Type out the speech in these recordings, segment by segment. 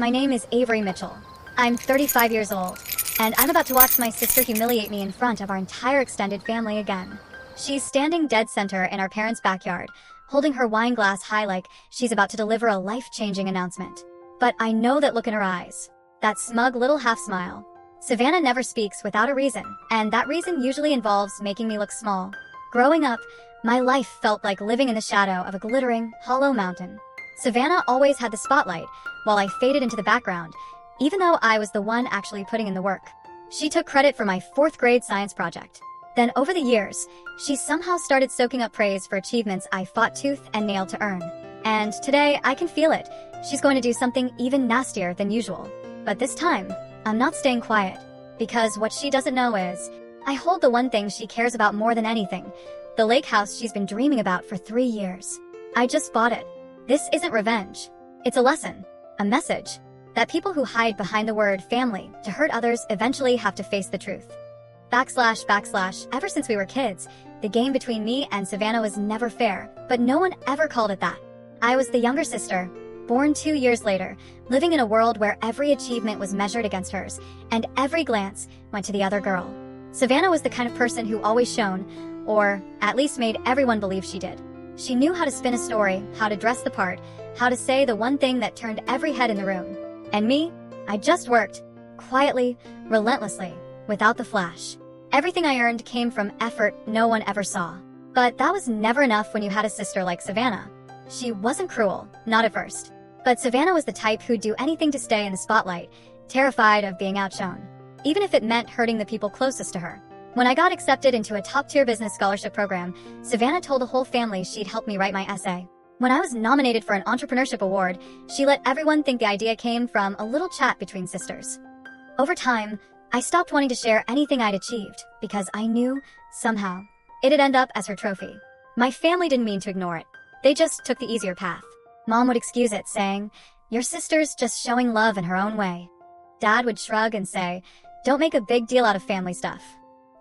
My name is Avery Mitchell. I'm 35 years old, and I'm about to watch my sister humiliate me in front of our entire extended family again. She's standing dead center in our parents' backyard, holding her wine glass high like she's about to deliver a life-changing announcement. But I know that look in her eyes. That smug little half-smile. Savannah never speaks without a reason, and that reason usually involves making me look small. Growing up, my life felt like living in the shadow of a glittering, hollow mountain. Savannah always had the spotlight, while I faded into the background, even though I was the one actually putting in the work. She took credit for my 4th grade science project. Then over the years, she somehow started soaking up praise for achievements I fought tooth and nail to earn. And today, I can feel it. She's going to do something even nastier than usual. But this time, I'm not staying quiet. Because what she doesn't know is, I hold the one thing she cares about more than anything, the lake house she's been dreaming about for 3 years. I just bought it. This isn't revenge. It's a lesson. A message. That people who hide behind the word family to hurt others eventually have to face the truth. // ever since we were kids, the game between me and Savannah was never fair, but no one ever called it that. I was the younger sister, born 2 years later, living in a world where every achievement was measured against hers, and every glance went to the other girl. Savannah was the kind of person who always shone, or at least made everyone believe she did. She knew how to spin a story, how to dress the part, how to say the one thing that turned every head in the room. And me? I just worked. Quietly, relentlessly, without the flash. Everything I earned came from effort no one ever saw. But that was never enough when you had a sister like Savannah. She wasn't cruel, not at first. But Savannah was the type who'd do anything to stay in the spotlight, terrified of being outshone. Even if it meant hurting the people closest to her. When I got accepted into a top-tier business scholarship program, Savannah told the whole family she'd help me write my essay. When I was nominated for an entrepreneurship award, she let everyone think the idea came from a little chat between sisters. Over time, I stopped wanting to share anything I'd achieved because I knew, somehow, it'd end up as her trophy. My family didn't mean to ignore it. They just took the easier path. Mom would excuse it, saying, "Your sister's just showing love in her own way." Dad would shrug and say, "Don't make a big deal out of family stuff."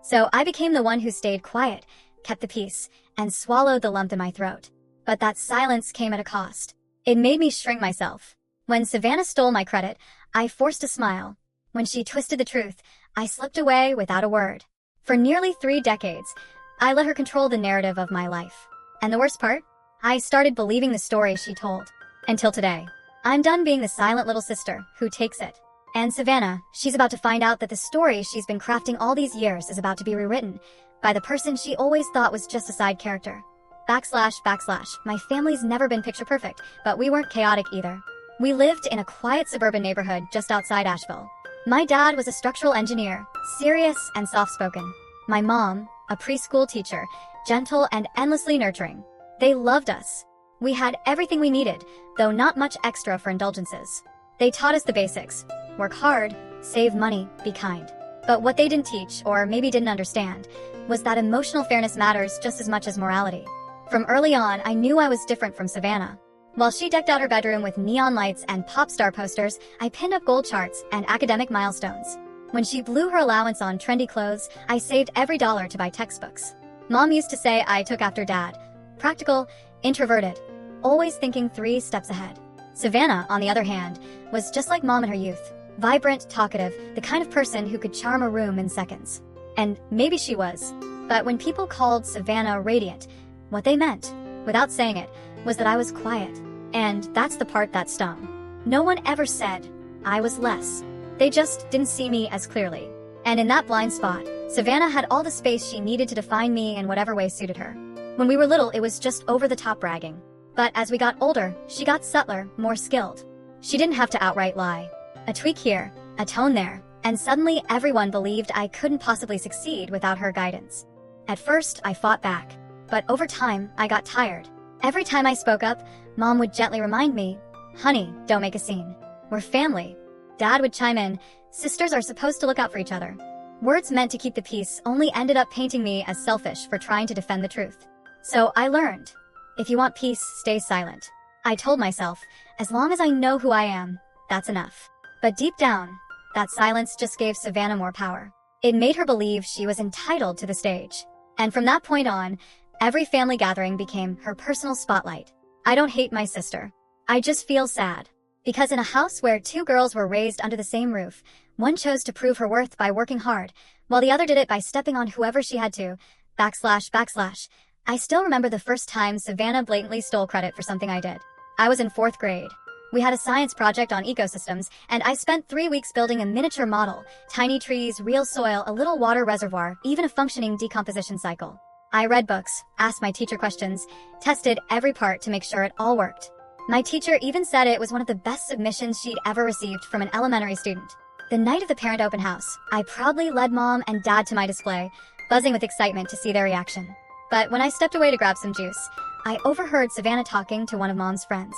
So I became the one who stayed quiet, kept the peace, and swallowed the lump in my throat. But that silence came at a cost. It made me shrink myself. When Savannah stole my credit, I forced a smile. When she twisted the truth, I slipped away without a word. For nearly 3 decades, I let her control the narrative of my life. And the worst part? I started believing the story she told. Until today. I'm done being the silent little sister who takes it. And Savannah, she's about to find out that the story she's been crafting all these years is about to be rewritten by the person she always thought was just a side character. // my family's never been picture perfect, but we weren't chaotic either. We lived in a quiet suburban neighborhood just outside Asheville. My dad was a structural engineer, serious and soft-spoken. My mom, a preschool teacher, gentle and endlessly nurturing. They loved us. We had everything we needed, though not much extra for indulgences. They taught us the basics. Work hard, save money, be kind. But what they didn't teach, or maybe didn't understand, was that emotional fairness matters just as much as morality. From early on, I knew I was different from Savannah. While she decked out her bedroom with neon lights and pop star posters, I pinned up gold charts and academic milestones. When she blew her allowance on trendy clothes, I saved every dollar to buy textbooks. Mom used to say I took after Dad. Practical, introverted, always thinking 3 steps ahead. Savannah, on the other hand, was just like Mom in her youth. Vibrant, talkative, the kind of person who could charm a room in seconds. And maybe she was. But when people called Savannah radiant, what they meant, without saying it, was that I was quiet. And that's the part that stung. No one ever said I was less. They just didn't see me as clearly. And in that blind spot, Savannah had all the space she needed to define me in whatever way suited her. When we were little, it was just over-the-top bragging. But as we got older, she got subtler, more skilled. She didn't have to outright lie. A tweak here, a tone there, and suddenly everyone believed I couldn't possibly succeed without her guidance. At first, I fought back. But over time, I got tired. Every time I spoke up, Mom would gently remind me, "Honey, don't make a scene. We're family." Dad would chime in, "Sisters are supposed to look out for each other." Words meant to keep the peace only ended up painting me as selfish for trying to defend the truth. So I learned. If you want peace, stay silent. I told myself, as long as I know who I am, that's enough. But deep down, that silence just gave Savannah more power. It made her believe she was entitled to the stage. And from that point on, every family gathering became her personal spotlight. I don't hate my sister. I just feel sad. Because in a house where two girls were raised under the same roof, one chose to prove her worth by working hard, while the other did it by stepping on whoever she had to. //. I still remember the first time Savannah blatantly stole credit for something I did. I was in 4th grade. We had a science project on ecosystems, and I spent 3 weeks building a miniature model: tiny trees, real soil, a little water reservoir, even a functioning decomposition cycle. I read books, asked my teacher questions, tested every part to make sure it all worked. My teacher even said it was one of the best submissions she'd ever received from an elementary student. The night of the parent open house, I proudly led Mom and Dad to my display, buzzing with excitement to see their reaction. But when I stepped away to grab some juice, I overheard Savannah talking to one of Mom's friends.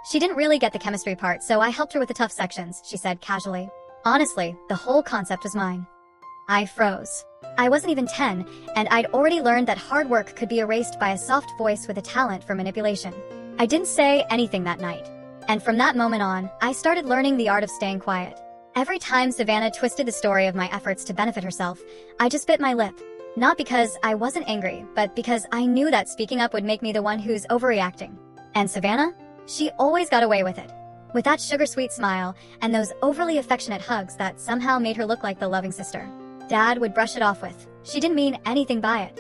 She didn't really get the chemistry part, so I helped her with the tough sections, she said casually. Honestly, the whole concept was mine. I froze. I wasn't even 10, and I'd already learned that hard work could be erased by a soft voice with a talent for manipulation. I didn't say anything that night. And from that moment on, I started learning the art of staying quiet. Every time Savannah twisted the story of my efforts to benefit herself, I just bit my lip. Not because I wasn't angry, but because I knew that speaking up would make me the one who's overreacting. And Savannah? She always got away with it. With that sugar-sweet smile and those overly affectionate hugs that somehow made her look like the loving sister. Dad would brush it off with, "She didn't mean anything by it."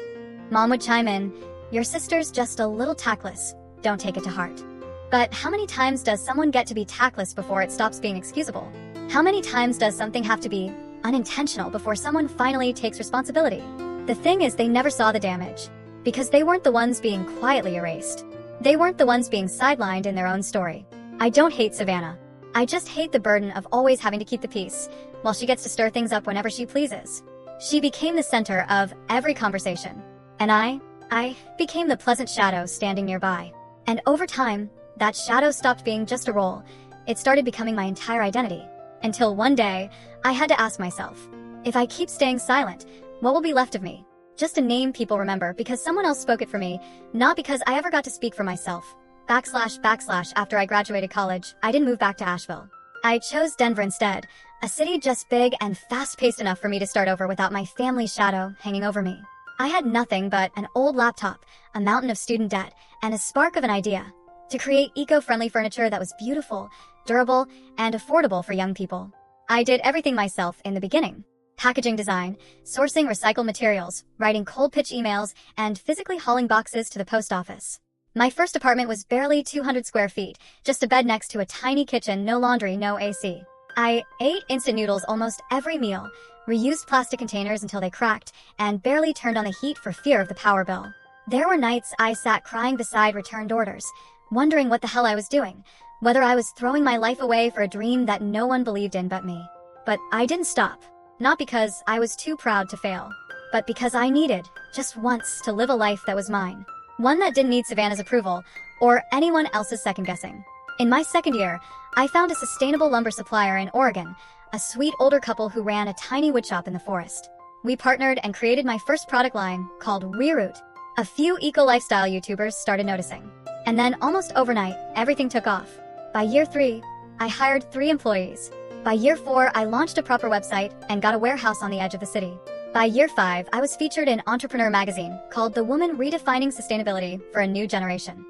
Mom would chime in, "Your sister's just a little tactless. Don't take it to heart." But how many times does someone get to be tactless before it stops being excusable? How many times does something have to be unintentional before someone finally takes responsibility? The thing is, they never saw the damage. Because they weren't the ones being quietly erased. They weren't the ones being sidelined in their own story. I don't hate Savannah. I just hate the burden of always having to keep the peace, while she gets to stir things up whenever she pleases. She became the center of every conversation. And I became the pleasant shadow standing nearby. And over time, that shadow stopped being just a role. It started becoming my entire identity. Until one day, I had to ask myself, if I keep staying silent, what will be left of me? Just a name people remember because someone else spoke it for me, not because I ever got to speak for myself. / After I graduated college, I didn't move back to Asheville. I chose Denver instead, a city just big and fast-paced enough for me to start over without my family's shadow hanging over me. I had nothing but an old laptop, a mountain of student debt, and a spark of an idea to create eco-friendly furniture that was beautiful, durable, and affordable for young people. I did everything myself in the beginning. Packaging design, sourcing recycled materials, writing cold pitch emails, and physically hauling boxes to the post office. My first apartment was barely 200 square feet, just a bed next to a tiny kitchen, no laundry, no AC. I ate instant noodles almost every meal, reused plastic containers until they cracked, and barely turned on the heat for fear of the power bill. There were nights I sat crying beside returned orders, wondering what the hell I was doing, whether I was throwing my life away for a dream that no one believed in but me. But I didn't stop. Not because I was too proud to fail, but because I needed, just once, to live a life that was mine. One that didn't need Savannah's approval, or anyone else's second-guessing. In my second year, I found a sustainable lumber supplier in Oregon, a sweet older couple who ran a tiny woodshop in the forest. We partnered and created my first product line, called Reroute. A few eco-lifestyle YouTubers started noticing. And then, almost overnight, everything took off. By year 3, I hired 3 employees. By year 4, I launched a proper website and got a warehouse on the edge of the city. By year 5, I was featured in Entrepreneur magazine, called The Woman Redefining Sustainability for a New Generation.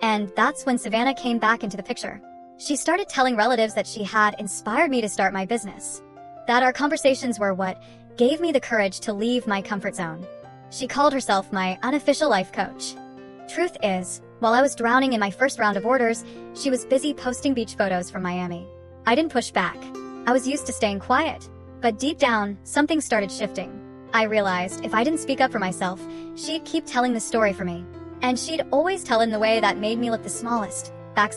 And that's when Savannah came back into the picture. She started telling relatives that she had inspired me to start my business. That our conversations were what gave me the courage to leave my comfort zone. She called herself my unofficial life coach. Truth is, while I was drowning in my first round of orders, she was busy posting beach photos from Miami. I didn't push back. I was used to staying quiet. But deep down, something started shifting. I realized if I didn't speak up for myself, she'd keep telling the story for me. And she'd always tell it in the way that made me look the smallest. /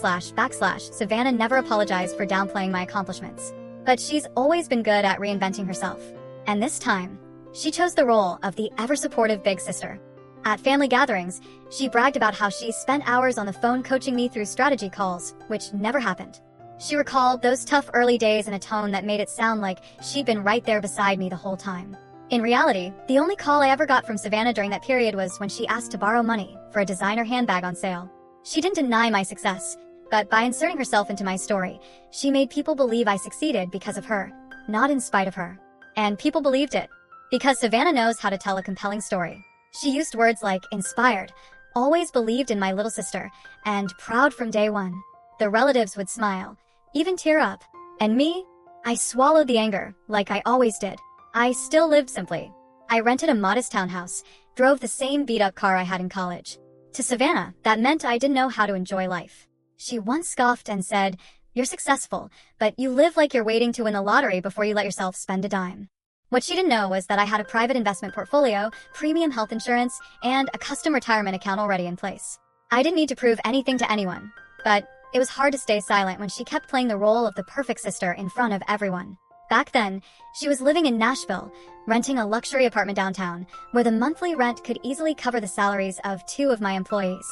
Savannah never apologized for downplaying my accomplishments. But she's always been good at reinventing herself. And this time, she chose the role of the ever-supportive big sister. At family gatherings, she bragged about how she spent hours on the phone coaching me through strategy calls, which never happened. She recalled those tough early days in a tone that made it sound like she'd been right there beside me the whole time. In reality, the only call I ever got from Savannah during that period was when she asked to borrow money for a designer handbag on sale. She didn't deny my success, but by inserting herself into my story, she made people believe I succeeded because of her, not in spite of her. And people believed it, because Savannah knows how to tell a compelling story. She used words like inspired, always believed in my little sister, and proud from day one. The relatives would smile, even tear up. And me? I swallowed the anger, like I always did. I still lived simply. I rented a modest townhouse, drove the same beat-up car I had in college. To Savannah, that meant I didn't know how to enjoy life. She once scoffed and said, "You're successful, but you live like you're waiting to win the lottery before you let yourself spend a dime." What she didn't know was that I had a private investment portfolio, premium health insurance, and a custom retirement account already in place. I didn't need to prove anything to anyone, but it was hard to stay silent when she kept playing the role of the perfect sister in front of everyone. Back then, she was living in Nashville, renting a luxury apartment downtown, where the monthly rent could easily cover the salaries of 2 of my employees.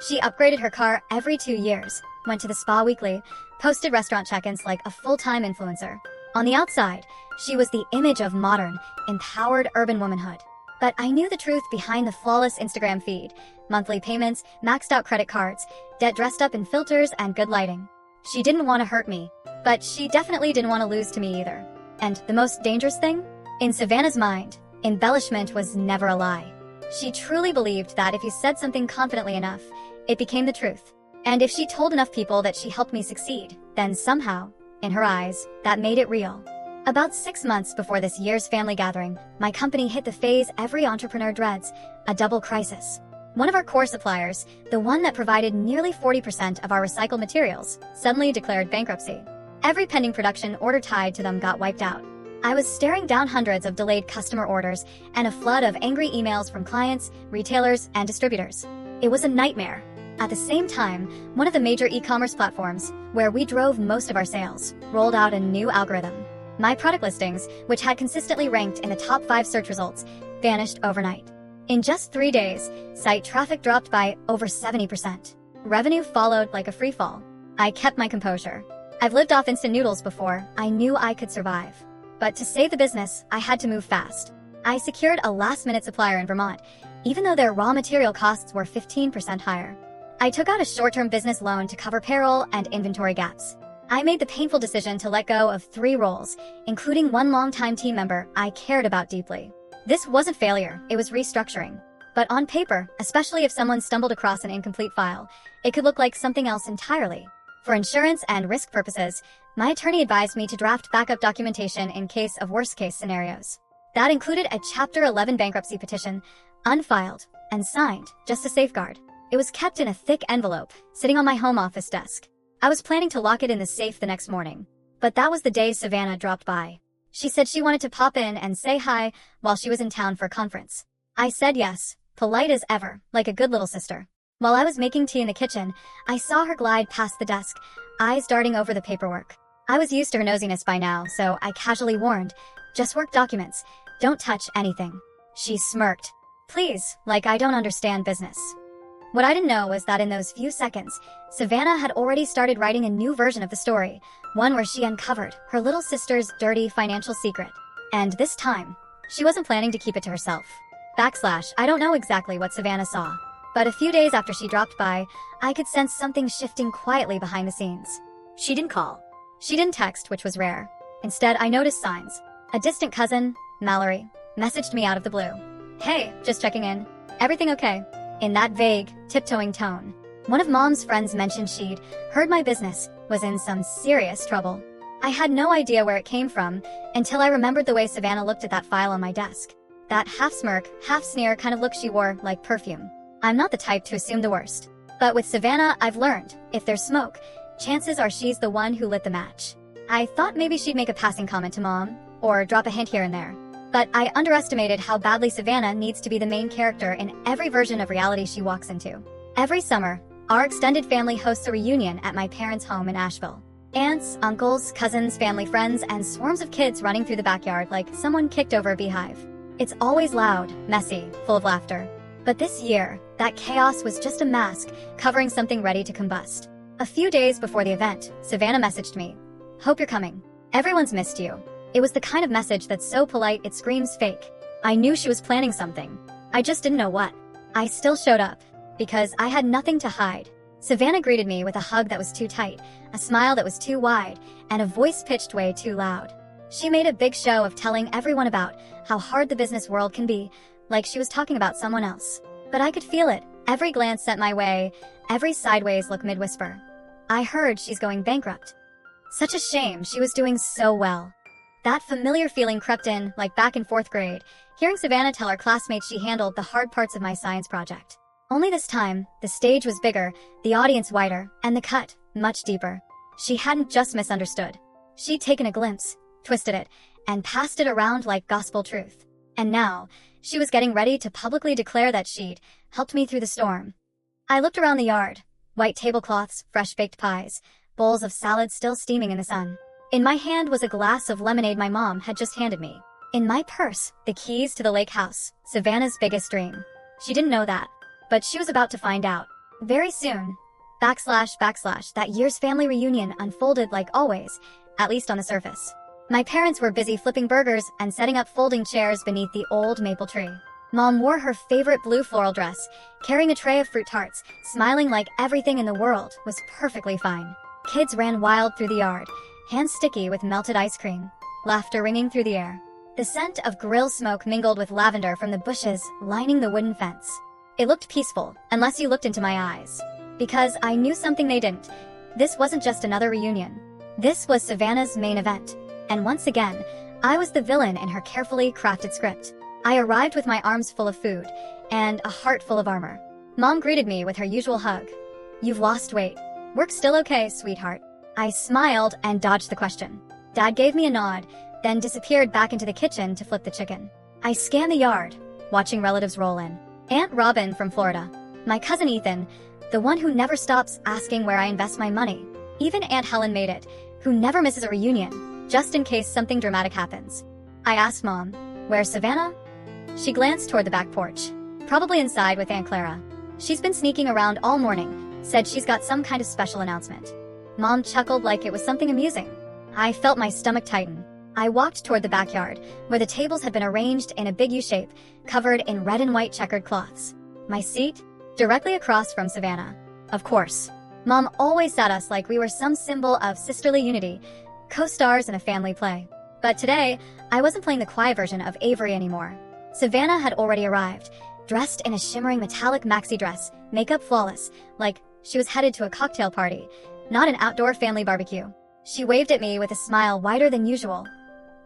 She upgraded her car every 2 years, went to the spa weekly, posted restaurant check-ins like a full-time influencer. On the outside, she was the image of modern, empowered urban womanhood. But I knew the truth behind the flawless Instagram feed: monthly payments, maxed out credit cards, debt dressed up in filters, and good lighting. She didn't want to hurt me, but she definitely didn't want to lose to me either. And the most dangerous thing? In Savannah's mind, embellishment was never a lie. She truly believed that if you said something confidently enough, it became the truth. And if she told enough people that she helped me succeed, then somehow, in her eyes, that made it real. About 6 months before this year's family gathering, my company hit the phase every entrepreneur dreads: a double crisis. One of our core suppliers, the one that provided nearly 40% of our recycled materials, suddenly declared bankruptcy. Every pending production order tied to them got wiped out. I was staring down hundreds of delayed customer orders and a flood of angry emails from clients, retailers, and distributors. It was a nightmare. At the same time, one of the major e-commerce platforms, where we drove most of our sales, rolled out a new algorithm. My product listings, which had consistently ranked in the top 5 search results, vanished overnight. In just 3 days, site traffic dropped by over 70%. Revenue followed like a free fall. I kept my composure. I've lived off instant noodles before. I knew I could survive. But to save the business, I had to move fast. I secured a last-minute supplier in Vermont, even though their raw material costs were 15% higher. I took out a short-term business loan to cover payroll and inventory gaps. I made the painful decision to let go of 3 roles, including one longtime team member I cared about deeply. This wasn't failure, it was restructuring. But on paper, especially if someone stumbled across an incomplete file, it could look like something else entirely. For insurance and risk purposes, my attorney advised me to draft backup documentation in case of worst-case scenarios. That included a Chapter 11 bankruptcy petition, unfiled and signed, just a safeguard. It was kept in a thick envelope, sitting on my home office desk. I was planning to lock it in the safe the next morning. But that was the day Savannah dropped by. She said she wanted to pop in and say hi while she was in town for a conference. I said yes, polite as ever, like a good little sister. While I was making tea in the kitchen, I saw her glide past the desk, eyes darting over the paperwork. I was used to her nosiness by now, so I casually warned, "Just work documents. Don't touch anything." She smirked. "Please, like I don't understand business." What I didn't know was that in those few seconds, Savannah had already started writing a new version of the story, one where she uncovered her little sister's dirty financial secret. And this time, she wasn't planning to keep it to herself. I don't know exactly what Savannah saw, but a few days after she dropped by, I could sense something shifting quietly behind the scenes. She didn't call. She didn't text, which was rare. Instead, I noticed signs. A distant cousin, Mallory, messaged me out of the blue. "Hey, just checking in. Everything okay?" In that vague, tiptoeing tone. One of Mom's friends mentioned she'd heard my business was in some serious trouble. I had no idea where it came from until I remembered the way Savannah looked at that file on my desk. That half-smirk, half-sneer kind of look she wore like perfume. I'm not the type to assume the worst. But with Savannah, I've learned, if there's smoke, chances are she's the one who lit the match. I thought maybe she'd make a passing comment to Mom, or drop a hint here and there. But I underestimated how badly Savannah needs to be the main character in every version of reality she walks into. Every summer, our extended family hosts a reunion at my parents' home in Asheville. Aunts, uncles, cousins, family friends, and swarms of kids running through the backyard like someone kicked over a beehive. It's always loud, messy, full of laughter. But this year, that chaos was just a mask covering something ready to combust. A few days before the event, Savannah messaged me, "Hope you're coming. Everyone's missed you." It was the kind of message that's so polite it screams fake. I knew she was planning something. I just didn't know what. I still showed up, because I had nothing to hide. Savannah greeted me with a hug that was too tight, a smile that was too wide, and a voice pitched way too loud. She made a big show of telling everyone about how hard the business world can be, like she was talking about someone else. But I could feel it, every glance sent my way, every sideways look mid-whisper. I heard she's going bankrupt. Such a shame, she was doing so well. That familiar feeling crept in, like back in 4th grade, hearing Savannah tell her classmates she handled the hard parts of my science project. Only this time, the stage was bigger, the audience wider, and the cut much deeper. She hadn't just misunderstood. She'd taken a glimpse, twisted it, and passed it around like gospel truth. And now, she was getting ready to publicly declare that she'd helped me through the storm. I looked around the yard. White tablecloths, fresh-baked pies, bowls of salad still steaming in the sun. In my hand was a glass of lemonade my mom had just handed me. In my purse, the keys to the lake house, Savannah's biggest dream. She didn't know that, but she was about to find out. Very soon, / that year's family reunion unfolded like always, at least on the surface. My parents were busy flipping burgers and setting up folding chairs beneath the old maple tree. Mom wore her favorite blue floral dress, carrying a tray of fruit tarts, smiling like everything in the world was perfectly fine. Kids ran wild through the yard, hands sticky with melted ice cream, laughter ringing through the air. The scent of grill smoke mingled with lavender from the bushes lining the wooden fence. It looked peaceful, unless you looked into my eyes. Because I knew something they didn't. This wasn't just another reunion. This was Savannah's main event. And once again, I was the villain in her carefully crafted script. I arrived with my arms full of food, and a heart full of armor. Mom greeted me with her usual hug. "You've lost weight. Work's still okay, sweetheart." I smiled and dodged the question. Dad gave me a nod, then disappeared back into the kitchen to flip the chicken. I scanned the yard, watching relatives roll in. Aunt Robin from Florida. My cousin Ethan, the one who never stops asking where I invest my money. Even Aunt Helen made it, who never misses a reunion, just in case something dramatic happens. I asked Mom, "Where's Savannah?" She glanced toward the back porch. Probably inside with Aunt Clara. "She's been sneaking around all morning, said she's got some kind of special announcement." Mom chuckled like it was something amusing. I felt my stomach tighten. I walked toward the backyard, where the tables had been arranged in a big U shape, covered in red and white checkered cloths. My seat? Directly across from Savannah. Of course. Mom always sat us like we were some symbol of sisterly unity, co-stars in a family play. But today, I wasn't playing the quiet version of Avery anymore. Savannah had already arrived, dressed in a shimmering metallic maxi dress, makeup flawless, like she was headed to a cocktail party, not an outdoor family barbecue. She waved at me with a smile wider than usual.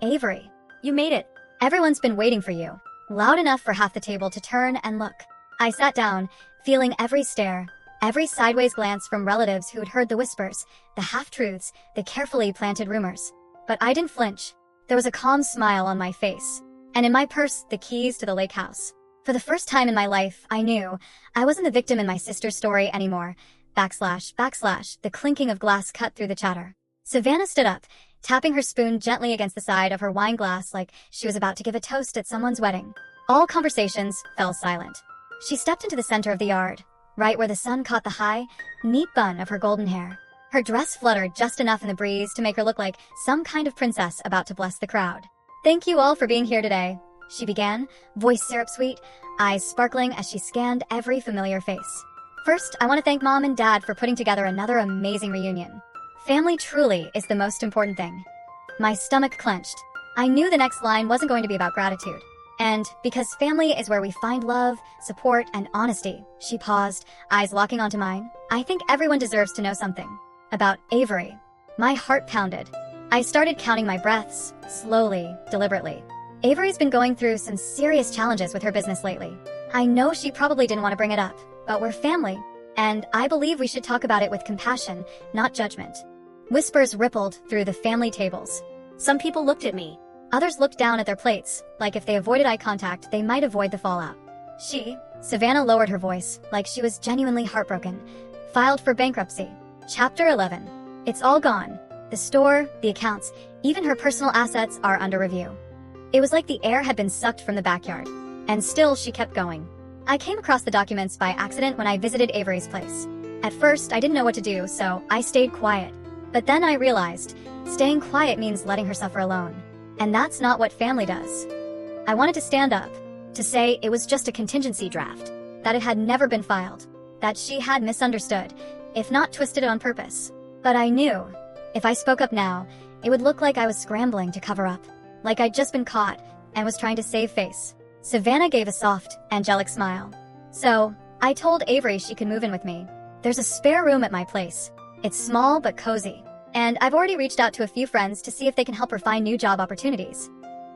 "Avery, you made it. Everyone's been waiting for you." Loud enough for half the table to turn and look. I sat down, feeling every stare, every sideways glance from relatives who'd heard the whispers, the half-truths, the carefully planted rumors. But I didn't flinch. There was a calm smile on my face. And in my purse, the keys to the lake house. For the first time in my life, I knew I wasn't the victim in my sister's story anymore. / the clinking of glass cut through the chatter. Savannah stood up, tapping her spoon gently against the side of her wine glass like she was about to give a toast at someone's wedding. All conversations fell silent. She stepped into the center of the yard, right where the sun caught the high, neat bun of her golden hair. Her dress fluttered just enough in the breeze to make her look like some kind of princess about to bless the crowd. "Thank you all for being here today," she began, voice syrup sweet, eyes sparkling as she scanned every familiar face. "First, I want to thank Mom and Dad for putting together another amazing reunion. Family truly is the most important thing." My stomach clenched. I knew the next line wasn't going to be about gratitude. And because family is where we find love, support, and honesty, she paused, eyes locking onto mine. "I think everyone deserves to know something. About Avery." My heart pounded. I started counting my breaths, slowly, deliberately. Avery's been going through some serious challenges with her business lately. I know she probably didn't want to bring it up, but we're family, and I believe we should talk about it with compassion, not judgment. Whispers rippled through the family tables. Some people looked at me. Others looked down at their plates, like if they avoided eye contact, they might avoid the fallout. Savannah lowered her voice, like she was genuinely heartbroken, filed for bankruptcy. Chapter 11. It's all gone. The store, the accounts, even her personal assets are under review. It was like the air had been sucked from the backyard. And still she kept going. I came across the documents by accident when I visited Avery's place. At first, I didn't know what to do, so I stayed quiet. But then I realized, staying quiet means letting her suffer alone. And that's not what family does. I wanted to stand up, to say it was just a contingency draft, that it had never been filed, that she had misunderstood, if not twisted it on purpose. But I knew, if I spoke up now, it would look like I was scrambling to cover up, like I'd just been caught and was trying to save face. Savannah gave a soft, angelic smile. So, I told Avery she could move in with me. There's a spare room at my place. It's small but cozy. And I've already reached out to a few friends to see if they can help her find new job opportunities.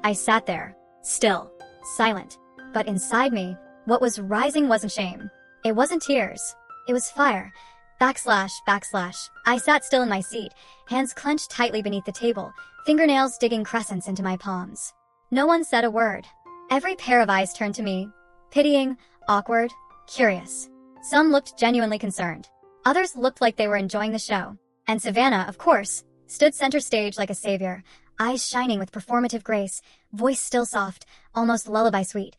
I sat there, still, silent. But inside me, what was rising wasn't shame. It wasn't tears. It was fire. Backslash, backslash. I sat still in my seat, hands clenched tightly beneath the table, fingernails digging crescents into my palms. No one said a word. Every pair of eyes turned to me, pitying, awkward, curious. Some looked genuinely concerned. Others looked like they were enjoying the show. And Savannah, of course, stood center stage like a savior, eyes shining with performative grace, voice still soft, almost lullaby sweet.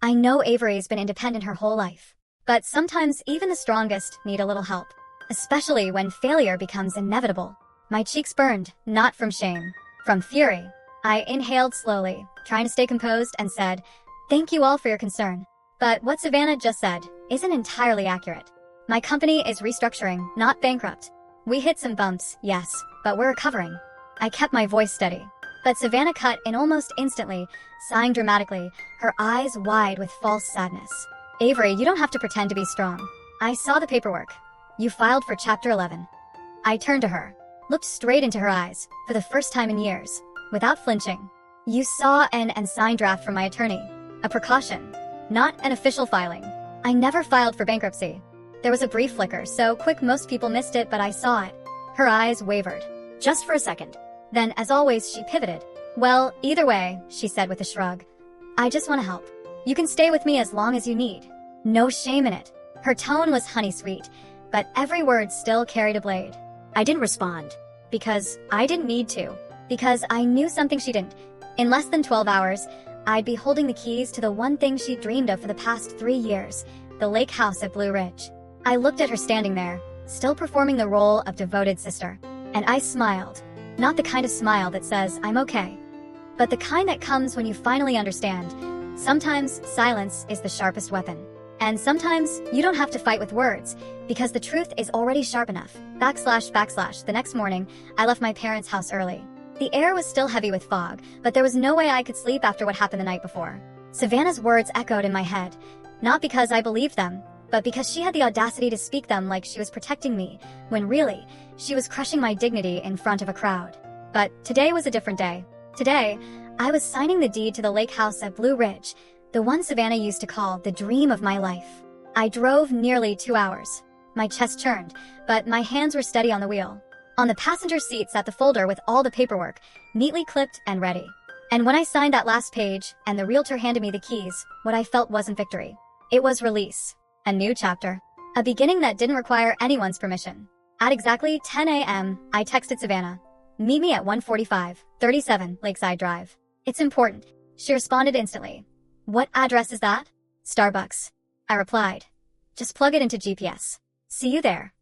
I know Avery's been independent her whole life. But sometimes even the strongest need a little help. Especially when failure becomes inevitable. My cheeks burned, not from shame, from fury. I inhaled slowly, trying to stay composed, and said, "Thank you all for your concern." But what Savannah just said isn't entirely accurate. My company is restructuring, not bankrupt. We hit some bumps, yes, but we're recovering. I kept my voice steady. But Savannah cut in almost instantly, sighing dramatically, her eyes wide with false sadness. "Avery, you don't have to pretend to be strong. I saw the paperwork. You filed for Chapter 11. I turned to her, looked straight into her eyes, for the first time in years, without flinching. "You saw an signed draft from my attorney. A precaution, not an official filing. I never filed for bankruptcy." There was a brief flicker, so quick most people missed it, but I saw it. Her eyes wavered, just for a second. Then, as always, she pivoted. "Well, either way," she said with a shrug. "I just want to help. You can stay with me as long as you need. No shame in it." Her tone was honey sweet, but every word still carried a blade. I didn't respond. Because I didn't need to. Because I knew something she didn't. In less than 12 hours, I'd be holding the keys to the one thing she'd dreamed of for the past 3 years, the lake house at Blue Ridge. I looked at her standing there, still performing the role of devoted sister. And I smiled. Not the kind of smile that says, "I'm okay," but the kind that comes when you finally understand. Sometimes silence is the sharpest weapon. And sometimes you don't have to fight with words, because the truth is already sharp enough. Backslash, backslash. The next morning, I left my parents' house early. The air was still heavy with fog, but there was no way I could sleep after what happened the night before. Savannah's words echoed in my head, not because I believed them, but because she had the audacity to speak them like she was protecting me, when really, she was crushing my dignity in front of a crowd. But today was a different day. Today, I was signing the deed to the lake house at Blue Ridge, the one Savannah used to call the dream of my life. I drove nearly 2 hours. My chest churned, but my hands were steady on the wheel. On the passenger seat sat the folder with all the paperwork, neatly clipped and ready. And when I signed that last page, and the realtor handed me the keys, what I felt wasn't victory. It was release. A new chapter. A beginning that didn't require anyone's permission. At exactly 10 a.m., I texted Savannah. "Meet me at 145, 37 Lakeside Drive. It's important." She responded instantly. "What address is that?" "Starbucks." I replied. "Just plug it into GPS. See you there."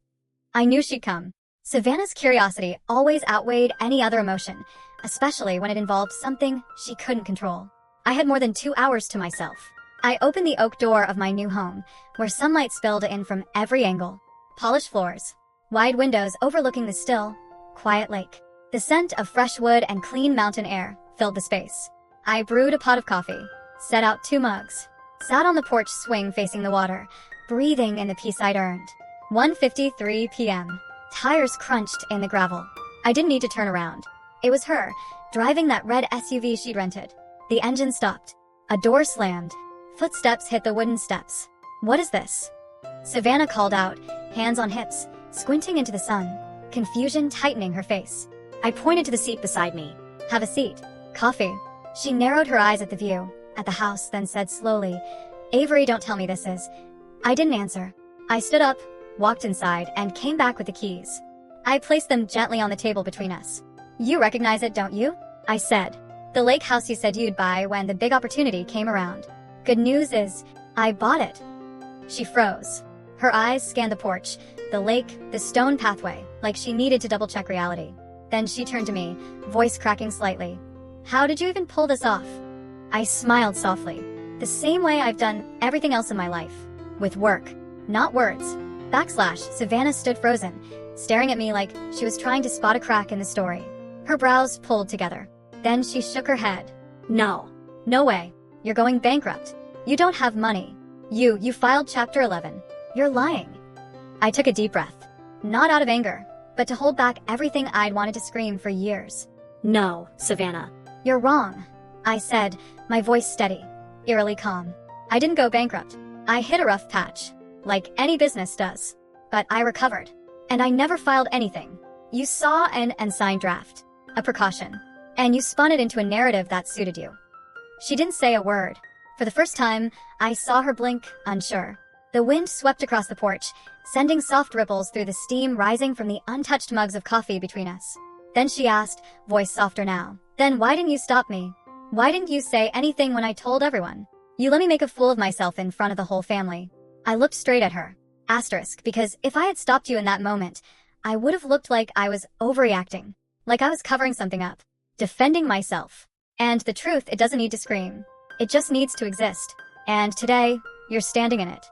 I knew she'd come. Savannah's curiosity always outweighed any other emotion, especially when it involved something she couldn't control. I had more than 2 hours to myself. I opened the oak door of my new home, where sunlight spilled in from every angle. Polished floors, wide windows overlooking the still, quiet lake. The scent of fresh wood and clean mountain air filled the space. I brewed a pot of coffee, set out 2 mugs, sat on the porch swing facing the water, breathing in the peace I'd earned. 1:53 p.m. Tires crunched in the gravel. I didn't need to turn around. It was her, driving that red SUV she'd rented. The engine stopped. A door slammed. Footsteps hit the wooden steps. "What is this?" Savannah called out, hands on hips, squinting into the sun, confusion tightening her face. I pointed to the seat beside me. "Have a seat. Coffee." She narrowed her eyes at the view, at the house, then said slowly, "Avery, don't tell me this is..." I didn't answer. I stood up, walked inside, and came back with the keys. I placed them gently on the table between us. "You recognize it, don't you?" I said. "The lake house you said you'd buy when the big opportunity came around. Good news is, I bought it." She froze. Her eyes scanned the porch, the lake, the stone pathway, like she needed to double-check reality. Then she turned to me, voice cracking slightly. "How did you even pull this off?" I smiled softly. "The same way I've done everything else in my life. With work, not words." Backslash. Savannah stood frozen, staring at me like she was trying to spot a crack in the story. Her brows pulled together. Then she shook her head. "No. No way. You're going bankrupt. You don't have money. You filed Chapter 11. You're lying." I took a deep breath. Not out of anger, but to hold back everything I'd wanted to scream for years. No, Savannah. You're wrong, I said, my voice steady, eerily calm. I didn't go bankrupt. I hit a rough patch, like any business does. But I recovered. And I never filed anything. You saw an unsigned draft, a precaution, and you spun it into a narrative that suited you. She didn't say a word. For the first time, I saw her blink, unsure. The wind swept across the porch, sending soft ripples through the steam rising from the untouched mugs of coffee between us. Then she asked, voice softer now, "Then why didn't you stop me? Why didn't you say anything when I told everyone? You let me make a fool of myself in front of the whole family." I looked straight at her. Asterisk, because if I had stopped you in that moment, I would have looked like I was overreacting, like I was covering something up, defending myself. And the truth, it doesn't need to scream. It just needs to exist. And today, you're standing in it.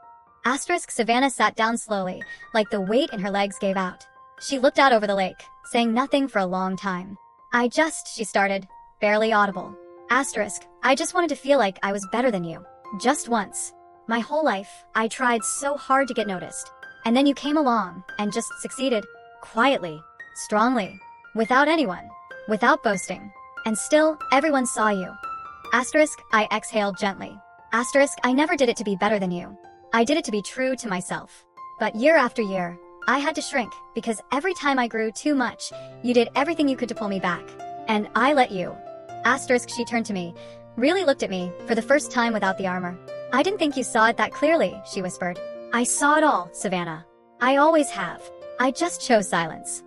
Asterisk, Savannah sat down slowly, like the weight in her legs gave out. She looked out over the lake, saying nothing for a long time. She started, barely audible. Asterisk, I just wanted to feel like I was better than you. Just once. My whole life, I tried so hard to get noticed. And then you came along, and just succeeded. Quietly. Strongly. Without anyone. Without boasting. And still, everyone saw you. Asterisk, I exhaled gently. Asterisk, I never did it to be better than you. I did it to be true to myself. But year after year, I had to shrink, because every time I grew too much, you did everything you could to pull me back. And I let you. Asterisk, she turned to me, really looked at me, for the first time without the armor. I didn't think you saw it that clearly, she whispered. I saw it all, Savannah. I always have. I just chose silence.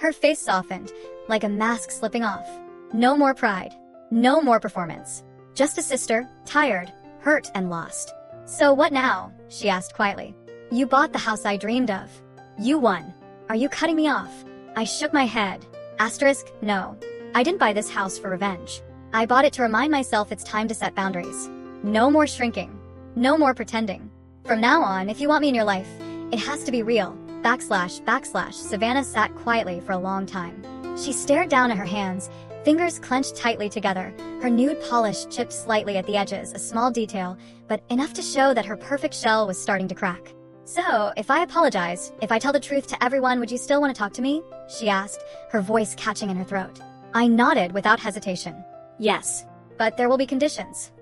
Her face softened, like a mask slipping off. No more pride. No more performance. Just a sister, tired, hurt, and lost. So what now? She asked quietly. You bought the house I dreamed of. You won. Are you cutting me off? I shook my head. Asterisk, no. I didn't buy this house for revenge. I bought it to remind myself it's time to set boundaries. No more shrinking. No more pretending. From now on, if you want me in your life, it has to be real. // Savannah sat quietly for a long time. She stared down at her hands, fingers clenched tightly together, her nude polish chipped slightly at the edges, a small detail, but enough to show that her perfect shell was starting to crack. So, if I apologize, if I tell the truth to everyone, would you still want to talk to me? She asked, her voice catching in her throat. I nodded without hesitation. Yes. But there will be conditions.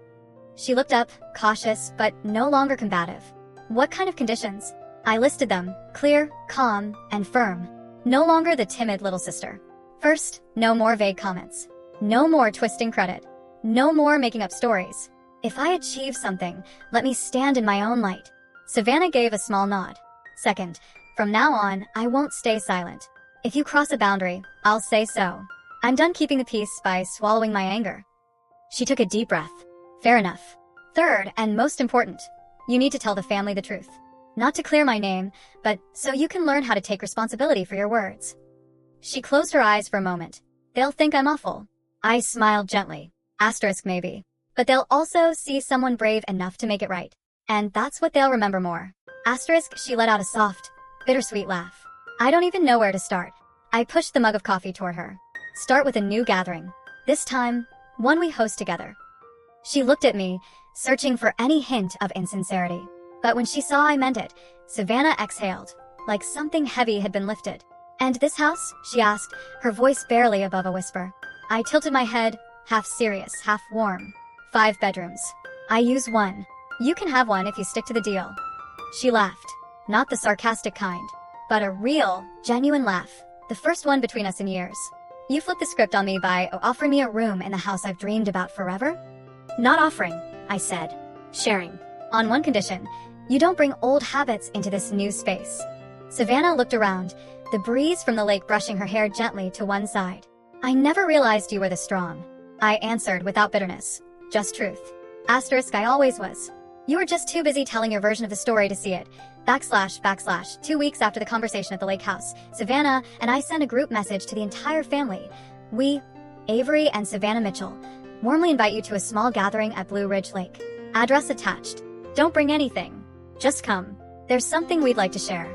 She looked up, cautious, but no longer combative. What kind of conditions? I listed them, clear, calm, and firm. No longer the timid little sister. First, no more vague comments. No more twisting credit. No more making up stories. If I achieve something, let me stand in my own light. Savannah gave a small nod. Second, from now on, I won't stay silent. If you cross a boundary, I'll say so. I'm done keeping the peace by swallowing my anger. She took a deep breath. Fair enough. Third, and most important, you need to tell the family the truth. Not to clear my name, but so you can learn how to take responsibility for your words. She closed her eyes for a moment. They'll think I'm awful. I smiled gently. Asterisk maybe. But they'll also see someone brave enough to make it right. And that's what they'll remember more. Asterisk, she let out a soft, bittersweet laugh. I don't even know where to start. I pushed the mug of coffee toward her. Start with a new gathering. This time, one we host together. She looked at me, searching for any hint of insincerity. But when she saw I meant it, Savannah exhaled, like something heavy had been lifted. And this house? She asked, her voice barely above a whisper. I tilted my head, half serious, half warm. 5 bedrooms. I use 1. You can have one if you stick to the deal. She laughed. Not the sarcastic kind, but a real, genuine laugh. The first one between us in years. You flipped the script on me by offering me a room in the house I've dreamed about forever? Not offering, I said. Sharing. On one condition, you don't bring old habits into this new space. Savannah looked around, the breeze from the lake brushing her hair gently to one side. I never realized you were this strong. I answered without bitterness. Just truth. Asterisk, I always was. You were just too busy telling your version of the story to see it. // 2 weeks after the conversation at the lake house, Savannah and I sent a group message to the entire family. We, Avery and Savannah Mitchell, warmly invite you to a small gathering at Blue Ridge Lake. Address attached. Don't bring anything. Just come. There's something we'd like to share.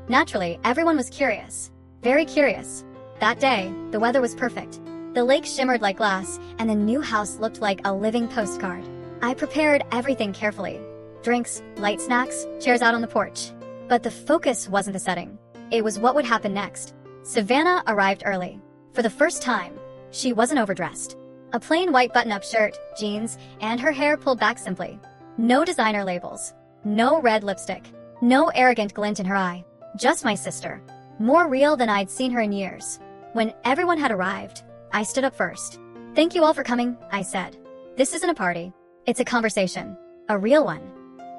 Naturally, everyone was curious. Very curious. That day, the weather was perfect. The lake shimmered like glass, and the new house looked like a living postcard. I prepared everything carefully. Drinks, light snacks, chairs out on the porch. But the focus wasn't the setting. It was what would happen next. Savannah arrived early. For the first time, she wasn't overdressed. A plain white button-up shirt, jeans, and her hair pulled back simply. No designer labels. No red lipstick. No arrogant glint in her eye. Just my sister. More real than I'd seen her in years. When everyone had arrived, I stood up first. "Thank you all for coming," I said. "This isn't a party. It's a conversation. A real one."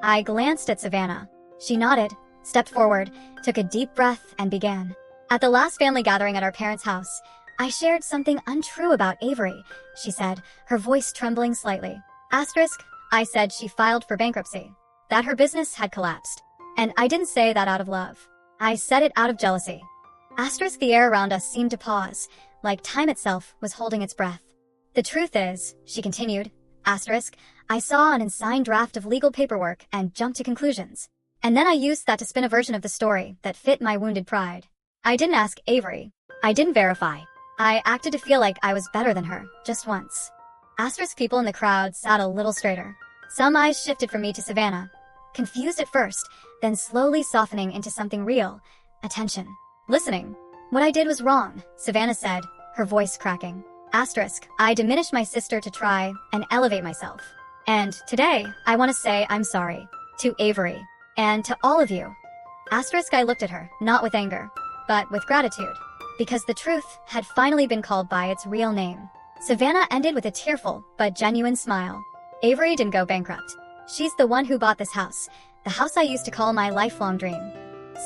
I glanced at Savannah. She nodded, stepped forward, took a deep breath, and began. "At the last family gathering at our parents' house, I shared something untrue about Avery," she said, her voice trembling slightly. Asterisk, I said she filed for bankruptcy. That her business had collapsed. And I didn't say that out of love. I said it out of jealousy. Asterisk, the air around us seemed to pause, like time itself was holding its breath. "The truth is," she continued, asterisk, "I saw an unsigned draft of legal paperwork and jumped to conclusions. And then I used that to spin a version of the story that fit my wounded pride. I didn't ask Avery. I didn't verify. I acted to feel like I was better than her, just once." Asterisk, people in the crowd sat a little straighter. Some eyes shifted from me to Savannah, confused at first, then slowly softening into something real, attention. "Listening. What I did was wrong," Savannah said, her voice cracking. Asterisk, I diminished my sister to try and elevate myself. And today, I want to say I'm sorry. To Avery. And to all of you. Asterisk, I looked at her, not with anger, but with gratitude. Because the truth had finally been called by its real name. Savannah ended with a tearful but genuine smile. "Avery didn't go bankrupt. She's the one who bought this house, the house I used to call my lifelong dream."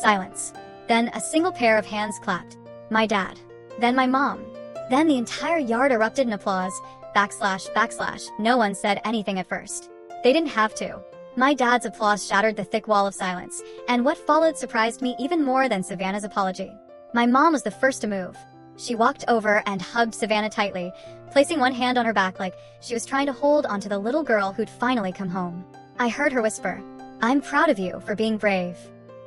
Silence. Then a single pair of hands clapped. My dad. Then my mom. Then the entire yard erupted in applause. // No one said anything at first. They didn't have to. My dad's applause shattered the thick wall of silence, and what followed surprised me even more than Savannah's apology. My mom was the first to move. She walked over and hugged Savannah tightly, placing one hand on her back like she was trying to hold onto the little girl who'd finally come home. I heard her whisper, "I'm proud of you for being brave."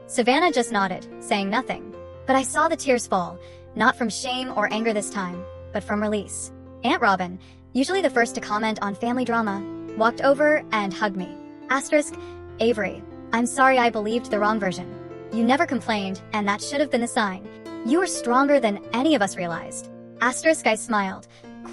Savannah just nodded, saying nothing. But I saw the tears fall, not from shame or anger this time, but from release. Aunt Robin, usually the first to comment on family drama, walked over and hugged me. Asterisk, Avery, I'm sorry I believed the wrong version. You never complained, and that should have been the sign. You were stronger than any of us realized. Asterisk, I smiled,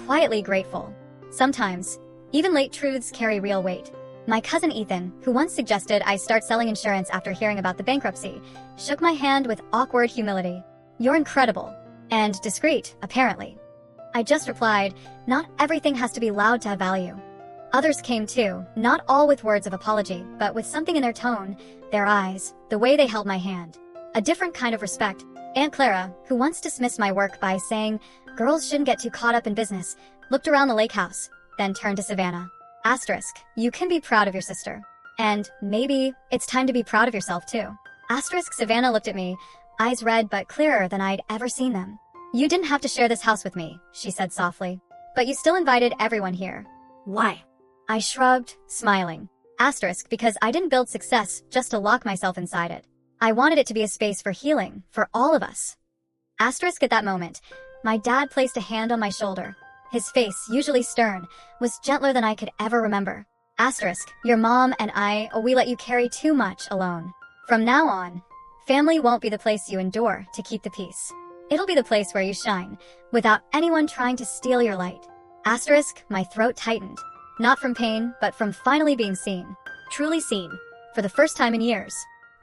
quietly grateful. Sometimes, even late truths carry real weight. My cousin Ethan, who once suggested I start selling insurance after hearing about the bankruptcy, shook my hand with awkward humility. "You're incredible. And discreet, apparently." I just replied, "Not everything has to be loud to have value." Others came too, not all with words of apology, but with something in their tone, their eyes, the way they held my hand. A different kind of respect. Aunt Clara, who once dismissed my work by saying, "Girls shouldn't get too caught up in business," looked around the lake house, then turned to Savannah. Asterisk, you can be proud of your sister. And maybe it's time to be proud of yourself too. Asterisk, Savannah looked at me, eyes red but clearer than I'd ever seen them. "You didn't have to share this house with me," she said softly. "But you still invited everyone here. Why?" I shrugged, smiling. Asterisk, because I didn't build success just to lock myself inside it. I wanted it to be a space for healing, for all of us. Asterisk, at that moment, my dad placed a hand on my shoulder. His face, usually stern, was gentler than I could ever remember. Asterisk, your mom and we let you carry too much alone. From now on, family won't be the place you endure to keep the peace. It'll be the place where you shine, without anyone trying to steal your light. Asterisk, my throat tightened. Not from pain, but from finally being seen. Truly seen. For the first time in years.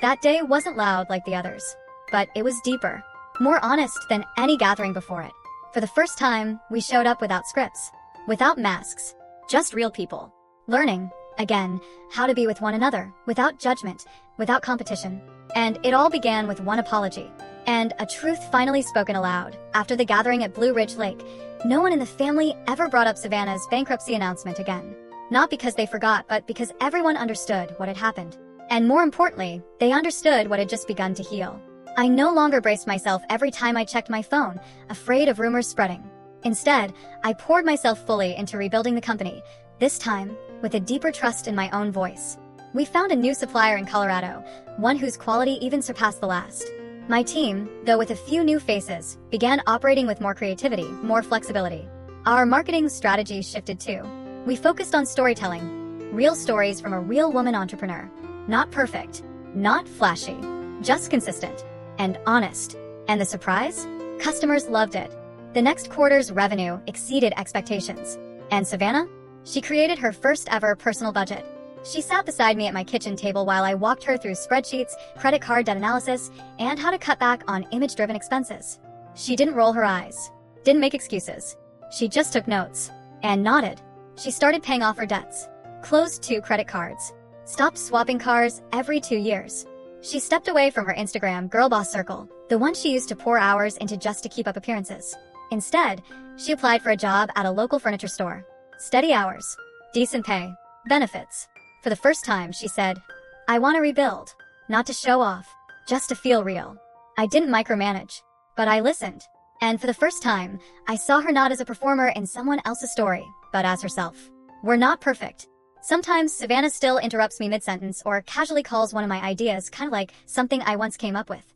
That day wasn't loud like the others. But it was deeper. More honest than any gathering before it. For the first time, we showed up without scripts. Without masks. Just real people. Learning, again, how to be with one another, without judgment, without competition. And it all began with one apology. And a truth finally spoken aloud. After the gathering at Blue Ridge Lake, no one in the family ever brought up Savannah's bankruptcy announcement again. Not because they forgot, but because everyone understood what had happened. And more importantly, they understood what had just begun to heal. I no longer braced myself every time I checked my phone, afraid of rumors spreading. Instead, I poured myself fully into rebuilding the company, this time with a deeper trust in my own voice. We found a new supplier in Colorado, one whose quality even surpassed the last. My team, though with a few new faces, began operating with more creativity, more flexibility. Our marketing strategy shifted too. We focused on storytelling, real stories from a real woman entrepreneur. Not perfect, not flashy, just consistent and honest. And the surprise? Customers loved it. The next quarter's revenue exceeded expectations. And Savannah? She created her first ever personal budget. She sat beside me at my kitchen table while I walked her through spreadsheets, credit card debt analysis, and how to cut back on image-driven expenses. She didn't roll her eyes, didn't make excuses. She just took notes and nodded. She started paying off her debts, closed 2 credit cards, stopped swapping cars every 2 years. She stepped away from her Instagram girl boss circle, the one she used to pour hours into just to keep up appearances. Instead, she applied for a job at a local furniture store. Steady hours, decent pay, benefits. For the first time, she said, "I want to rebuild, not to show off, just to feel real." I didn't micromanage, but I listened. And for the first time, I saw her not as a performer in someone else's story, but as herself. We're not perfect. Sometimes Savannah still interrupts me mid-sentence or casually calls one of my ideas kind of like something I once came up with.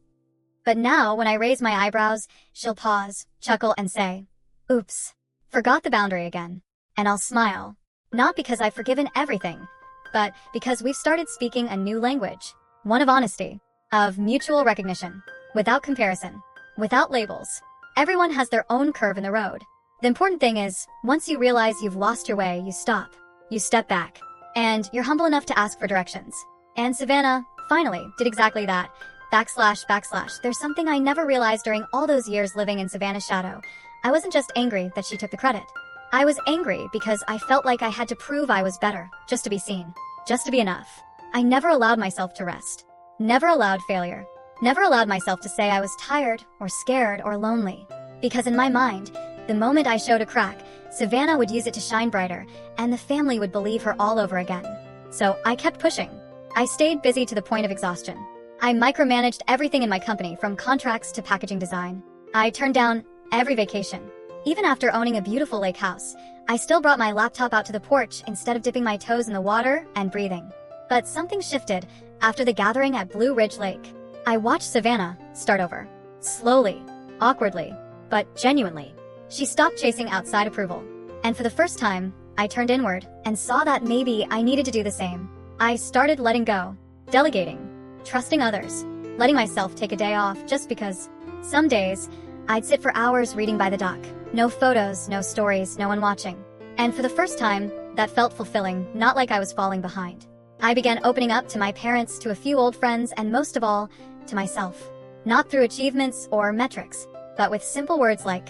But now, when I raise my eyebrows, she'll pause, chuckle, and say, "Oops, forgot the boundary again." And I'll smile, not because I've forgiven everything, but because we've started speaking a new language, one of honesty, of mutual recognition, without comparison, without labels. Everyone has their own curve in the road. The important thing is, once you realize you've lost your way, you stop, you step back, and you're humble enough to ask for directions. And Savannah, finally, did exactly that. // There's something I never realized during all those years living in Savannah's shadow. I wasn't just angry that she took the credit. I was angry because I felt like I had to prove I was better, just to be seen, just to be enough. I never allowed myself to rest. Never allowed failure. Never allowed myself to say I was tired, or scared, or lonely. Because in my mind, the moment I showed a crack, Savannah would use it to shine brighter, and the family would believe her all over again. So I kept pushing. I stayed busy to the point of exhaustion. I micromanaged everything in my company, from contracts to packaging design. I turned down every vacation. Even after owning a beautiful lake house, I still brought my laptop out to the porch instead of dipping my toes in the water and breathing. But something shifted after the gathering at Blue Ridge Lake. I watched Savannah start over. Slowly, awkwardly, but genuinely. She stopped chasing outside approval. And for the first time, I turned inward and saw that maybe I needed to do the same. I started letting go, delegating, trusting others, letting myself take a day off just because. Some days, I'd sit for hours reading by the dock. No photos, no stories, no one watching. And for the first time, that felt fulfilling, not like I was falling behind. I began opening up to my parents, to a few old friends, and most of all, to myself. Not through achievements or metrics, but with simple words like,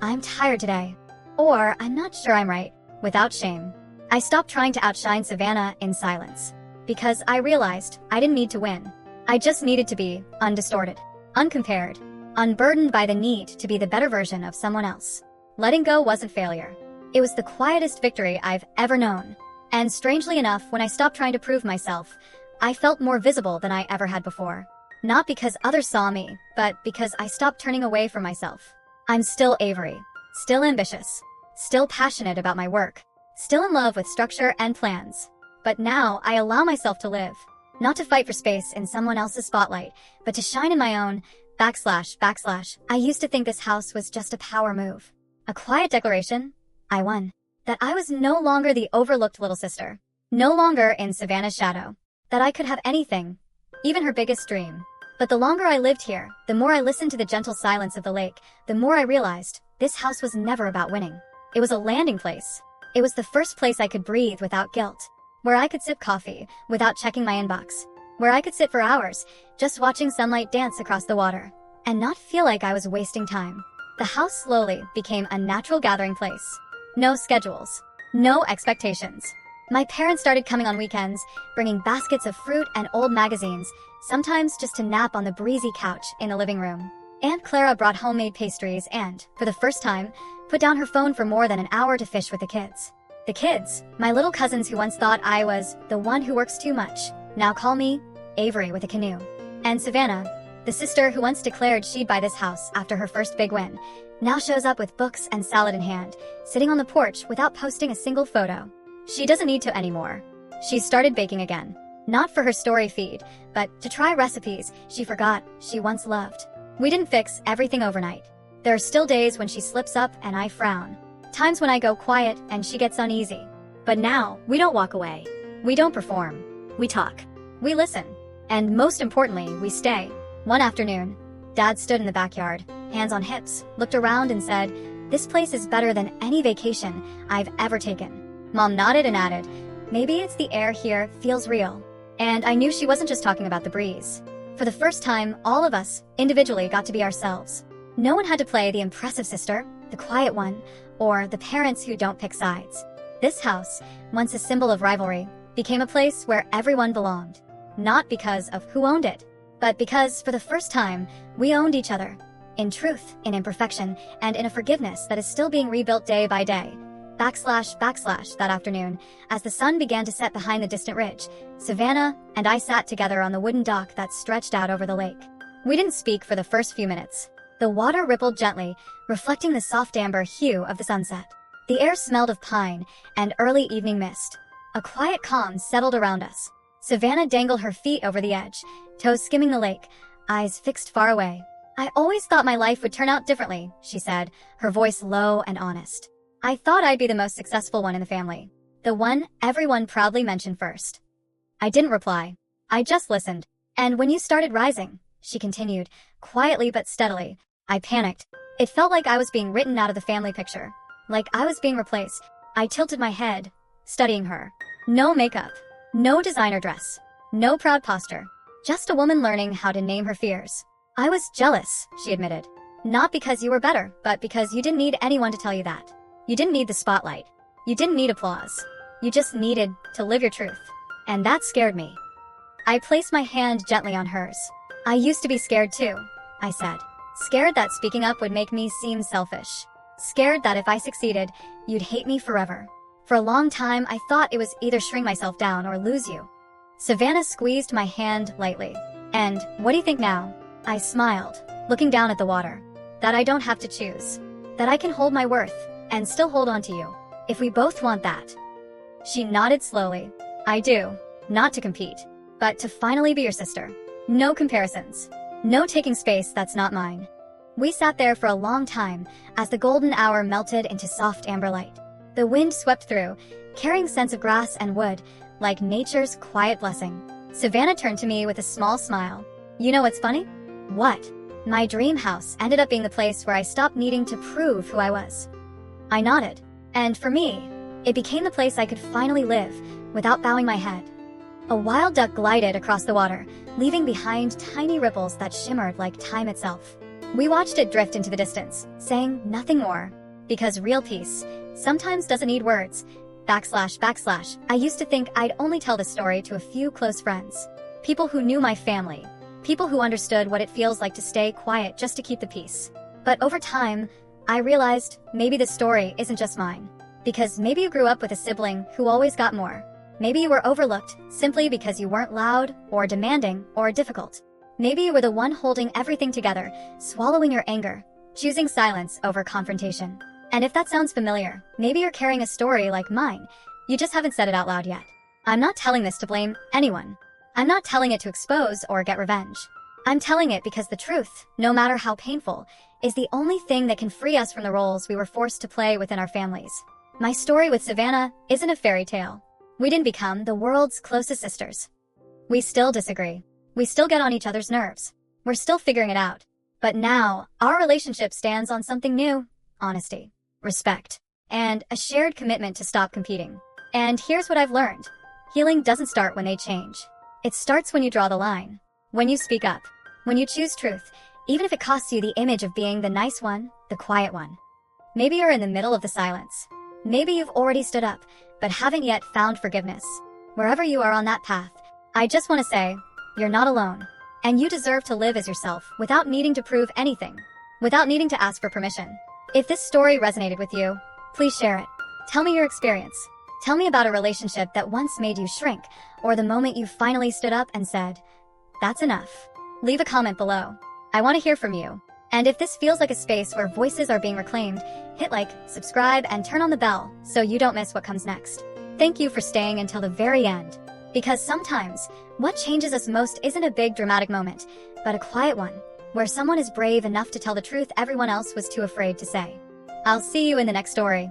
"I'm tired today," or "I'm not sure I'm right," without shame. I stopped trying to outshine Savannah in silence, because I realized I didn't need to win. I just needed to be undistorted, uncompared, unburdened by the need to be the better version of someone else. Letting go wasn't failure. It was the quietest victory I've ever known. And strangely enough, when I stopped trying to prove myself, I felt more visible than I ever had before. Not because others saw me, but because I stopped turning away from myself. I'm still Avery, still ambitious, still passionate about my work, still in love with structure and plans. But now I allow myself to live, not to fight for space in someone else's spotlight, but to shine in my own. // I used to think this house was just a power move. A quiet declaration. I won. That I was no longer the overlooked little sister. No longer in Savannah's shadow. That I could have anything, even her biggest dream. But the longer I lived here, the more I listened to the gentle silence of the lake, the more I realized this house was never about winning. It was a landing place. It was the first place I could breathe without guilt. Where I could sip coffee without checking my inbox. Where I could sit for hours, just watching sunlight dance across the water, and not feel like I was wasting time. The house slowly became a natural gathering place. No schedules. No expectations. My parents started coming on weekends, bringing baskets of fruit and old magazines, sometimes just to nap on the breezy couch in the living room. Aunt Clara brought homemade pastries and, for the first time, put down her phone for more than an hour to fish with the kids. The kids, my little cousins who once thought I was the one who works too much, now call me Avery with a canoe. And Savannah, the sister who once declared she'd buy this house after her first big win, now shows up with books and salad in hand, sitting on the porch without posting a single photo. She doesn't need to anymore. She's started baking again. Not for her story feed, but to try recipes she forgot she once loved. We didn't fix everything overnight. There are still days when she slips up and I frown. Times when I go quiet and she gets uneasy. But now, we don't walk away. We don't perform. We talk. We listen. And most importantly, we stay. One afternoon, Dad stood in the backyard, hands on hips, looked around and said, "This place is better than any vacation I've ever taken." Mom nodded and added, "Maybe it's the air here feels real." And I knew she wasn't just talking about the breeze. For the first time, all of us, individually, got to be ourselves. No one had to play the impressive sister, the quiet one, or the parents who don't pick sides. This house, once a symbol of rivalry, became a place where everyone belonged. Not because of who owned it, but because, for the first time, we owned each other. In truth, in imperfection, and in a forgiveness that is still being rebuilt day by day. / that afternoon, as the sun began to set behind the distant ridge, Savannah and I sat together on the wooden dock that stretched out over the lake. We didn't speak for the first few minutes. The water rippled gently, reflecting the soft amber hue of the sunset. The air smelled of pine and early evening mist. A quiet calm settled around us. Savannah dangled her feet over the edge, toes skimming the lake, eyes fixed far away. "I always thought my life would turn out differently," she said, her voice low and honest. "I thought I'd be the most successful one in the family. The one everyone proudly mentioned first." I didn't reply. I just listened. "And when you started rising," she continued, quietly but steadily, "I panicked. It felt like I was being written out of the family picture. Like I was being replaced." I tilted my head, studying her. No makeup. No designer dress. No proud posture. Just a woman learning how to name her fears. "I was jealous," she admitted. "Not because you were better, but because you didn't need anyone to tell you that. You didn't need the spotlight. You didn't need applause. You just needed to live your truth. And that scared me." I placed my hand gently on hers. "I used to be scared too," I said. "Scared that speaking up would make me seem selfish. Scared that if I succeeded, you'd hate me forever. For a long time, I thought it was either shrink myself down or lose you." Savannah squeezed my hand lightly. "And what do you think now?" I smiled, looking down at the water. "That I don't have to choose. That I can hold my worth and still hold on to you, if we both want that." She nodded slowly. "I do. Not to compete, but to finally be your sister. No comparisons. No taking space that's not mine." We sat there for a long time as the golden hour melted into soft amber light. The wind swept through, carrying scents of grass and wood, like nature's quiet blessing. Savannah turned to me with a small smile. "You know what's funny?" "What?" "My dream house ended up being the place where I stopped needing to prove who I was." I nodded. "And for me, it became the place I could finally live without bowing my head." A wild duck glided across the water, leaving behind tiny ripples that shimmered like time itself. We watched it drift into the distance, saying nothing more. Because real peace sometimes doesn't need words. / I used to think I'd only tell this story to a few close friends. People who knew my family. People who understood what it feels like to stay quiet just to keep the peace. But over time, I realized maybe this story isn't just mine. Because maybe you grew up with a sibling who always got more. Maybe you were overlooked simply because you weren't loud or demanding or difficult. Maybe you were the one holding everything together, swallowing your anger, choosing silence over confrontation. And if that sounds familiar, maybe you're carrying a story like mine. You just haven't said it out loud yet. I'm not telling this to blame anyone. I'm not telling it to expose or get revenge. I'm telling it because the truth, no matter how painful, is the only thing that can free us from the roles we were forced to play within our families. My story with Savannah isn't a fairy tale. We didn't become the world's closest sisters. We still disagree. We still get on each other's nerves. We're still figuring it out. But now, our relationship stands on something new: honesty, respect, and a shared commitment to stop competing. And here's what I've learned. Healing doesn't start when they change. It starts when you draw the line. When you speak up. When you choose truth, even if it costs you the image of being the nice one, the quiet one. Maybe you're in the middle of the silence. Maybe you've already stood up, but haven't yet found forgiveness. Wherever you are on that path, I just want to say, you're not alone. And you deserve to live as yourself without needing to prove anything. Without needing to ask for permission. If this story resonated with you, please share it. Tell me your experience. Tell me about a relationship that once made you shrink, or the moment you finally stood up and said, "That's enough." Leave a comment below. I want to hear from you. And if this feels like a space where voices are being reclaimed, hit like, subscribe, and turn on the bell so you don't miss what comes next. Thank you for staying until the very end. Because sometimes, what changes us most isn't a big dramatic moment, but a quiet one, where someone is brave enough to tell the truth everyone else was too afraid to say. I'll see you in the next story.